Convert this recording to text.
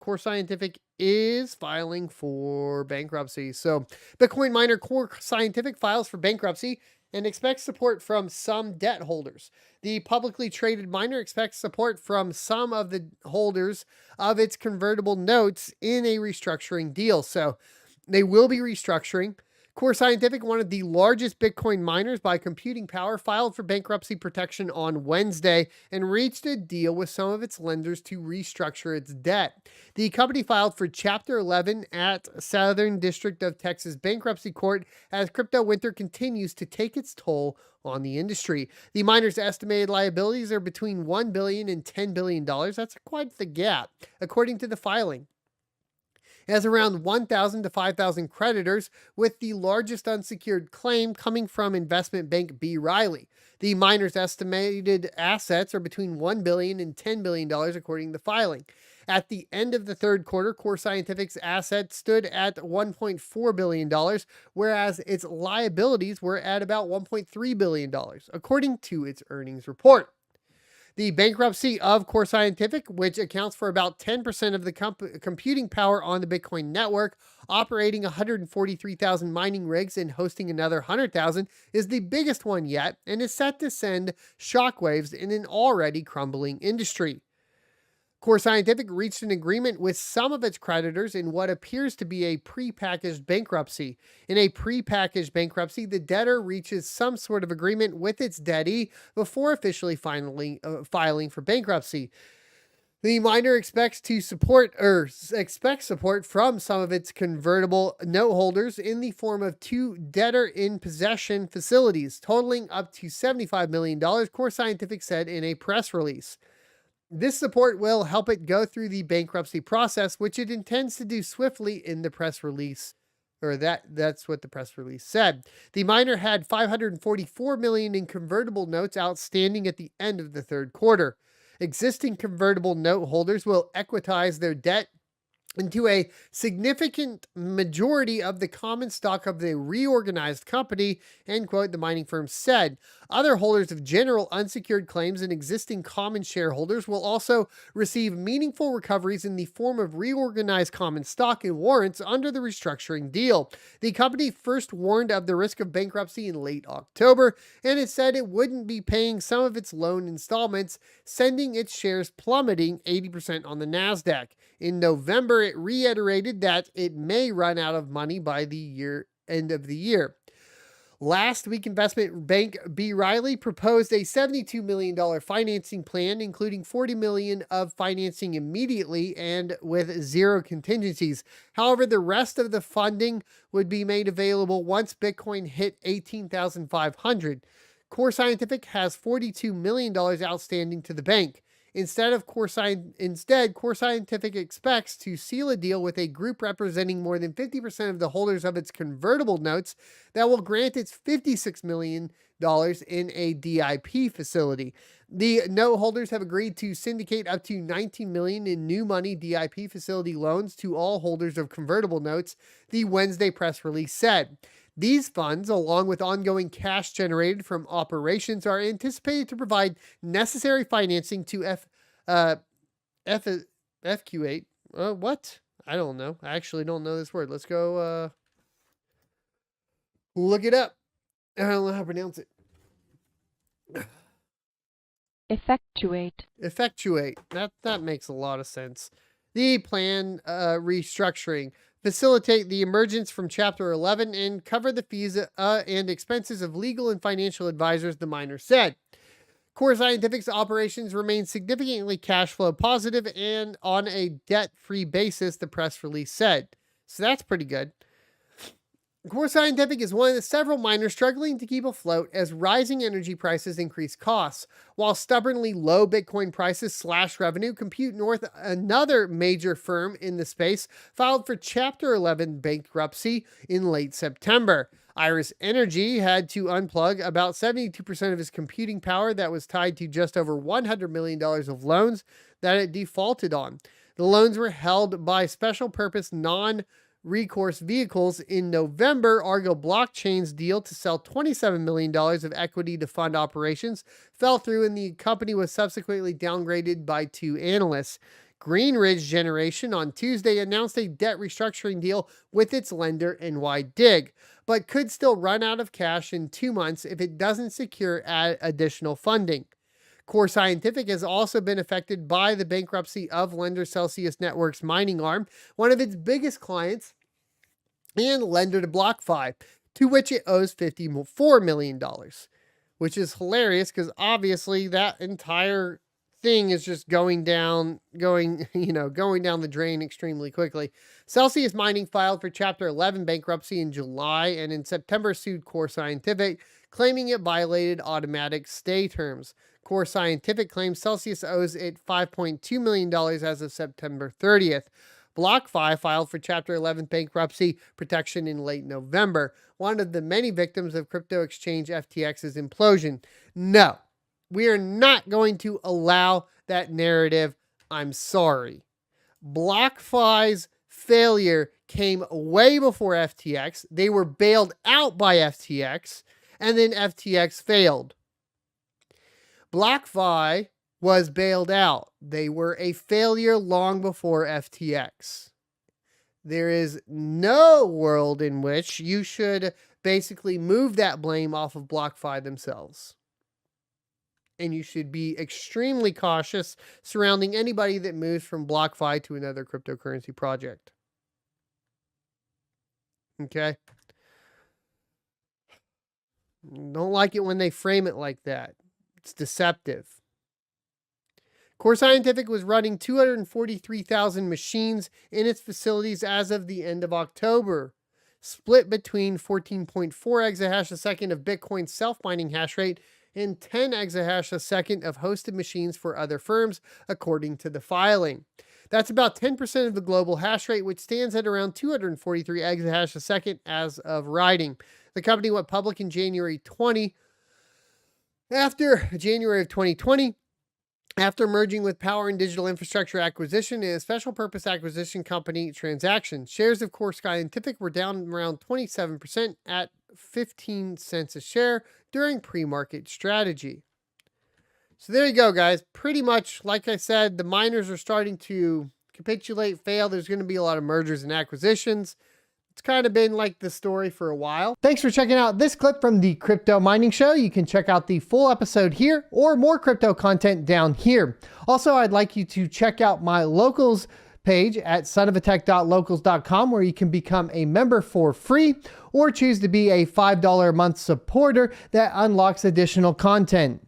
Core Scientific is filing for bankruptcy. So, Bitcoin miner Core Scientific files for bankruptcy and expects support from some debt holders. The publicly traded miner expects support from some of the holders of its convertible notes in a restructuring deal. So, they will be restructuring. Core Scientific, one of the largest Bitcoin miners by computing power, filed for bankruptcy protection on Wednesday and reached a deal with some of its lenders to restructure its debt. The company filed for Chapter 11 at Southern District of Texas Bankruptcy Court as crypto winter continues to take its toll on the industry. The miner's estimated liabilities are between $1 billion and $10 billion. That's quite the gap, according to the filing. It has around 1,000 to 5,000 creditors, with the largest unsecured claim coming from investment bank B. Riley. The miner's estimated assets are between $1 billion and $10 billion, according to the filing. At the end of the third quarter, Core Scientific's assets stood at $1.4 billion, whereas its liabilities were at about $1.3 billion, according to its earnings report. The bankruptcy of Core Scientific, which accounts for about 10% of the computing power on the Bitcoin network, operating 143,000 mining rigs and hosting another 100,000, is the biggest one yet and is set to send shockwaves in an already crumbling industry. Core Scientific reached an agreement with some of its creditors in what appears to be a prepackaged bankruptcy. In a prepackaged bankruptcy, the debtor reaches some sort of agreement with its debtee before officially filing for bankruptcy. The miner expects support from some of its convertible note holders in the form of 2 debtor-in-possession facilities, totaling up to $75 million, Core Scientific said in a press release. This support will help it go through the bankruptcy process, which it intends to do swiftly in the press release. Or that's what the press release said. The miner had $544 million in convertible notes outstanding at the end of the third quarter. Existing convertible note holders will equitize their debt into a significant majority of the common stock of the reorganized company, end quote, the mining firm said. Other holders of general unsecured claims and existing common shareholders will also receive meaningful recoveries in the form of reorganized common stock and warrants under the restructuring deal. The company first warned of the risk of bankruptcy in late October, and it said it wouldn't be paying some of its loan installments, sending its shares plummeting 80% on the NASDAQ. In November, it reiterated that it may run out of money by the end of the year. Last week, investment bank B. Riley proposed a $72 million financing plan, including $40 million of financing immediately and with zero contingencies. However, the rest of the funding would be made available once Bitcoin hit 18,500. Core Scientific has $42 million outstanding to the bank. Instead, Core Scientific expects to seal a deal with a group representing more than 50% of the holders of its convertible notes that will grant its $56 million in a DIP facility. The note holders have agreed to syndicate up to $19 million in new money DIP facility loans to all holders of convertible notes, the Wednesday press release said. These funds, along with ongoing cash generated from operations, are anticipated to provide necessary financing to FQ8. What? I don't know. I actually don't know this word. Let's go look it up. I don't know how to pronounce it. Effectuate. Effectuate. That makes a lot of sense. The plan restructuring. Facilitate the emergence from Chapter 11 and cover the fees and expenses of legal and financial advisors, the miner said. Core Scientific's operations remain significantly cash flow positive and on a debt-free basis, the press release said. So that's pretty good. Core Scientific is one of the several miners struggling to keep afloat as rising energy prices increase costs. While stubbornly low Bitcoin prices slash revenue, Compute North, another major firm in the space, filed for Chapter 11 bankruptcy in late September. Iris Energy had to unplug about 72% of its computing power that was tied to just over $100 million of loans that it defaulted on. The loans were held by special purpose non-recourse vehicles. In November, Argo Blockchain's deal to sell $27 million of equity to fund operations fell through, and the company was subsequently downgraded by 2 analysts. Greenridge Generation on Tuesday announced a debt restructuring deal with its lender NYDIG, but could still run out of cash in 2 months if it doesn't secure additional funding. Core Scientific has also been affected by the bankruptcy of lender Celsius Networks mining arm, one of its biggest clients, and lender to BlockFi, to which it owes $54 million, which is hilarious because obviously that entire thing is just going down the drain extremely quickly. Celsius Mining filed for Chapter 11 bankruptcy in July and in September sued Core Scientific, claiming it violated automatic stay terms. Core Scientific claims Celsius owes it $5.2 million as of September 30th. BlockFi filed for Chapter 11 bankruptcy protection in late November, one of the many victims of crypto exchange FTX's implosion. No, we are not going to allow that narrative. I'm sorry. BlockFi's failure came way before FTX. They were bailed out by FTX, and then FTX failed. BlockFi was bailed out. They were a failure long before FTX. There is no world in which you should basically move that blame off of BlockFi themselves. And you should be extremely cautious surrounding anybody that moves from BlockFi to another cryptocurrency project. Okay? Don't like it when they frame it like that. It's deceptive. Core Scientific was running 243,000 machines in its facilities as of the end of October, split between 14.4 exahash a second of Bitcoin self-mining hash rate and 10 exahash a second of hosted machines for other firms, according to the filing. That's about 10% of the global hash rate, which stands at around 243 exahash a second as of writing. The company went public in January of 2020, after merging with Power and Digital Infrastructure Acquisition in a special purpose acquisition company transaction. Shares of Core Scientific were down around 27% at 15 cents a share during pre-market strategy. So there you go, guys. Pretty much, like I said, the miners are starting to capitulate, fail. There's going to be a lot of mergers and acquisitions. It's kind of been like the story for a while. Thanks for checking out this clip from the Crypto Mining Show. You can check out the full episode here or more crypto content down here. Also, I'd like you to check out my locals page at sonofatech.locals.com, where you can become a member for free or choose to be a $5 a month supporter that unlocks additional content.